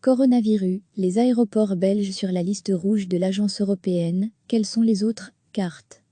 Coronavirus, les aéroports belges sur la liste rouge de l'agence européenne, quels sont les autres? Carte.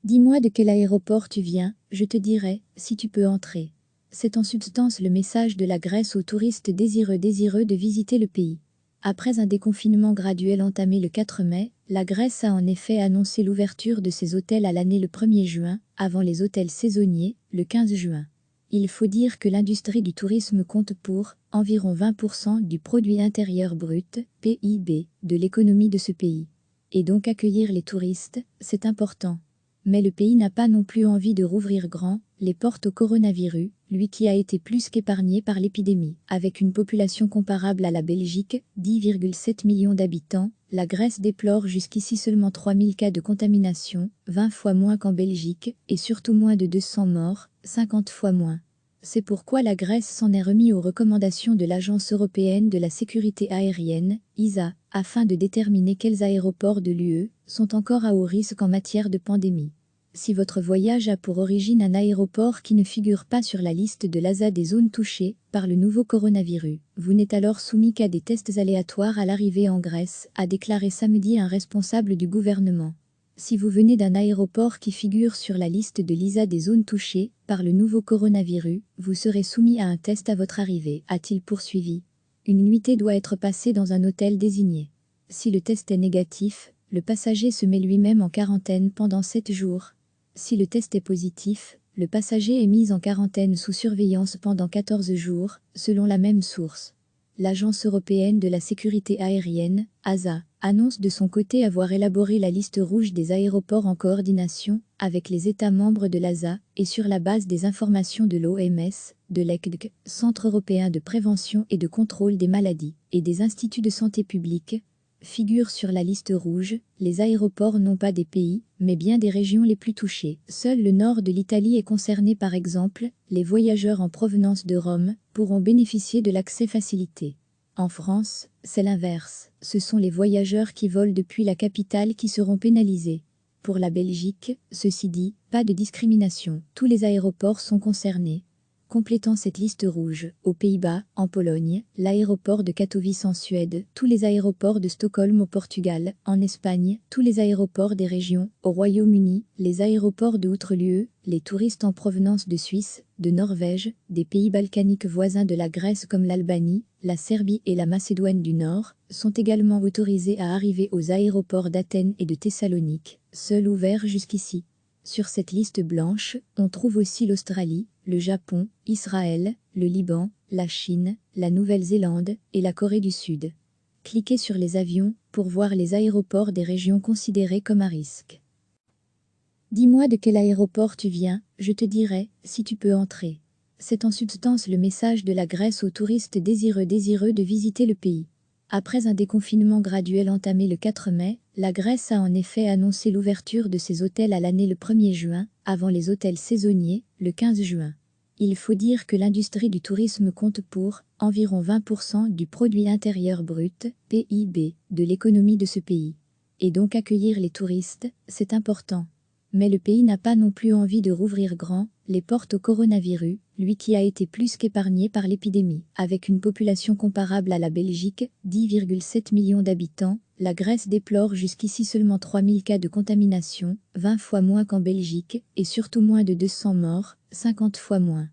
Dis-moi de quel aéroport tu viens, je te dirai, si tu peux entrer. C'est en substance le message de la Grèce aux touristes désireux de visiter le pays. Après un déconfinement graduel entamé le 4 mai, la Grèce a en effet annoncé l'ouverture de ses hôtels à l'année le 1er juin, avant les hôtels saisonniers, le 15 juin. Il faut dire que l'industrie du tourisme compte pour environ 20% du produit intérieur brut, PIB, de l'économie de ce pays. Et donc accueillir les touristes, c'est important. Mais le pays n'a pas non plus envie de rouvrir grand les portes au coronavirus, lui qui a été plus qu'épargné par l'épidémie. Avec une population comparable à la Belgique, 10,7 millions d'habitants, la Grèce déplore jusqu'ici seulement 3000 cas de contamination, 20 fois moins qu'en Belgique, et surtout moins de 200 morts, 50 fois moins. C'est pourquoi la Grèce s'en est remis aux recommandations de l'Agence européenne de la sécurité aérienne, EASA, afin de déterminer quels aéroports de l'UE sont encore à haut risque en matière de pandémie. Si votre voyage a pour origine un aéroport qui ne figure pas sur la liste de l'ASA des zones touchées par le nouveau coronavirus, vous n'êtes alors soumis qu'à des tests aléatoires à l'arrivée en Grèce, a déclaré samedi un responsable du gouvernement. Si vous venez d'un aéroport qui figure sur la liste de l'ISA des zones touchées par le nouveau coronavirus, vous serez soumis à un test à votre arrivée, a-t-il poursuivi. Une nuitée doit être passée dans un hôtel désigné. Si le test est négatif, le passager se met lui-même en quarantaine pendant 7 jours. Si le test est positif, le passager est mis en quarantaine sous surveillance pendant 14 jours, selon la même source. L'Agence européenne de la sécurité aérienne, ASA, annonce de son côté avoir élaboré la liste rouge des aéroports en coordination avec les États membres de l'ASA et sur la base des informations de l'OMS, de l'ECDC, Centre européen de prévention et de contrôle des maladies, et des instituts de santé publique. Figurent sur la liste rouge, les aéroports non pas des pays, mais bien des régions les plus touchées. Seul le nord de l'Italie est concerné par exemple, les voyageurs en provenance de Rome pourront bénéficier de l'accès facilité. En France, c'est l'inverse, ce sont les voyageurs qui volent depuis la capitale qui seront pénalisés. Pour la Belgique, ceci dit, pas de discrimination, tous les aéroports sont concernés. Complétant cette liste rouge, aux Pays-Bas, en Pologne, l'aéroport de Katowice en Suède, tous les aéroports de Stockholm au Portugal, en Espagne, tous les aéroports des régions, au Royaume-Uni, les aéroports de outre-l'UE, les touristes en provenance de Suisse, de Norvège, des pays balkaniques voisins de la Grèce comme l'Albanie, la Serbie et la Macédoine du Nord, sont également autorisés à arriver aux aéroports d'Athènes et de Thessalonique, seuls ouverts jusqu'ici. Sur cette liste blanche, on trouve aussi l'Australie, le Japon, Israël, le Liban, la Chine, la Nouvelle-Zélande et la Corée du Sud. Cliquez sur les avions pour voir les aéroports des régions considérées comme à risque. Dis-moi de quel aéroport tu viens, je te dirai, si tu peux entrer. C'est en substance le message de la Grèce aux touristes désireux de visiter le pays. Après un déconfinement graduel entamé le 4 mai, la Grèce a en effet annoncé l'ouverture de ses hôtels à l'année le 1er juin, avant les hôtels saisonniers, le 15 juin. Il faut dire que l'industrie du tourisme compte pour environ 20% du produit intérieur brut, PIB, de l'économie de ce pays. Et donc accueillir les touristes, c'est important. Mais le pays n'a pas non plus envie de rouvrir grand les portes au coronavirus, lui qui a été plus qu'épargné par l'épidémie. Avec une population comparable à la Belgique, 10,7 millions d'habitants, la Grèce déplore jusqu'ici seulement 3000 cas de contamination, 20 fois moins qu'en Belgique, et surtout moins de 200 morts, 50 fois moins.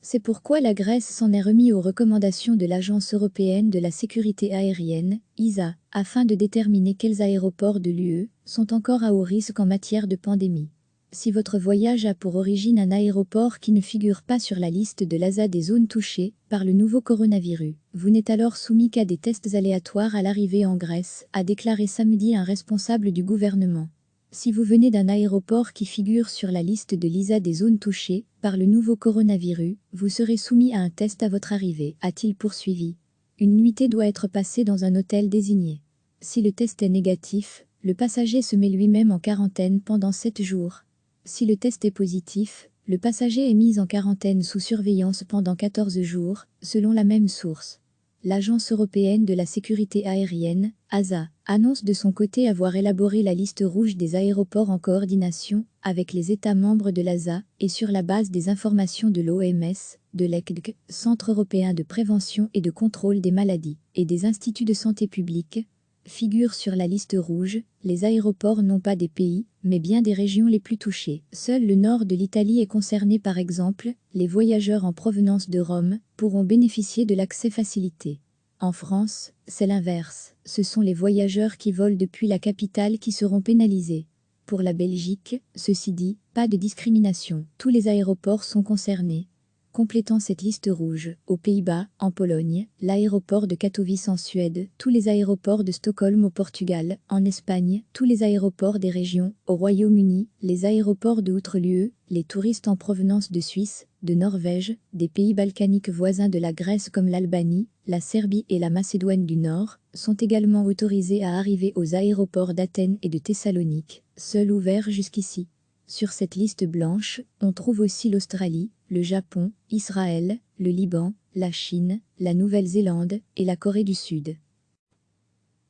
C'est pourquoi la Grèce s'en est remis aux recommandations de l'Agence européenne de la sécurité aérienne, EASA, afin de déterminer quels aéroports de l'UE sont encore à haut risque en matière de pandémie. Si votre voyage a pour origine un aéroport qui ne figure pas sur la liste de l'ASA des zones touchées par le nouveau coronavirus, vous n'êtes alors soumis qu'à des tests aléatoires à l'arrivée en Grèce, a déclaré samedi un responsable du gouvernement. Si vous venez d'un aéroport qui figure sur la liste de l'ISA des zones touchées par le nouveau coronavirus, vous serez soumis à un test à votre arrivée, a-t-il poursuivi. Une nuitée doit être passée dans un hôtel désigné. Si le test est négatif, le passager se met lui-même en quarantaine pendant 7 jours. Si le test est positif, le passager est mis en quarantaine sous surveillance pendant 14 jours, selon la même source. l'Agence européenne de la sécurité aérienne, ASA, annonce de son côté avoir élaboré la liste rouge des aéroports en coordination avec les États membres de l'ASA et sur la base des informations de l'OMS, de l'ECDC, Centre européen de prévention et de contrôle des maladies, et des instituts de santé publique, figurent sur la liste rouge, les aéroports non pas des pays, mais bien des régions les plus touchées. Seul le nord de l'Italie est concerné par exemple, les voyageurs en provenance de Rome pourront bénéficier de l'accès facilité. En France, c'est l'inverse, ce sont les voyageurs qui volent depuis la capitale qui seront pénalisés. Pour la Belgique, ceci dit, pas de discrimination, tous les aéroports sont concernés. Complétant cette liste rouge, aux Pays-Bas, en Pologne, l'aéroport de Katowice en Suède, tous les aéroports de Stockholm au Portugal, en Espagne, tous les aéroports des régions, au Royaume-Uni, les aéroports de outre-l'UE, les touristes en provenance de Suisse, de Norvège, des pays balkaniques voisins de la Grèce comme l'Albanie, la Serbie et la Macédoine du Nord, sont également autorisés à arriver aux aéroports d'Athènes et de Thessalonique, seuls ouverts jusqu'ici. Sur cette liste blanche, on trouve aussi l'Australie, le Japon, Israël, le Liban, la Chine, la Nouvelle-Zélande et la Corée du Sud.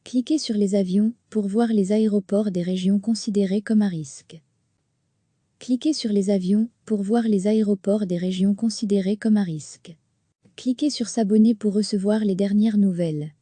Cliquez sur les avions pour voir les aéroports des régions considérées comme à risque. Cliquez sur les avions pour voir les aéroports des régions considérées comme à risque. Cliquez sur s'abonner pour recevoir les dernières nouvelles.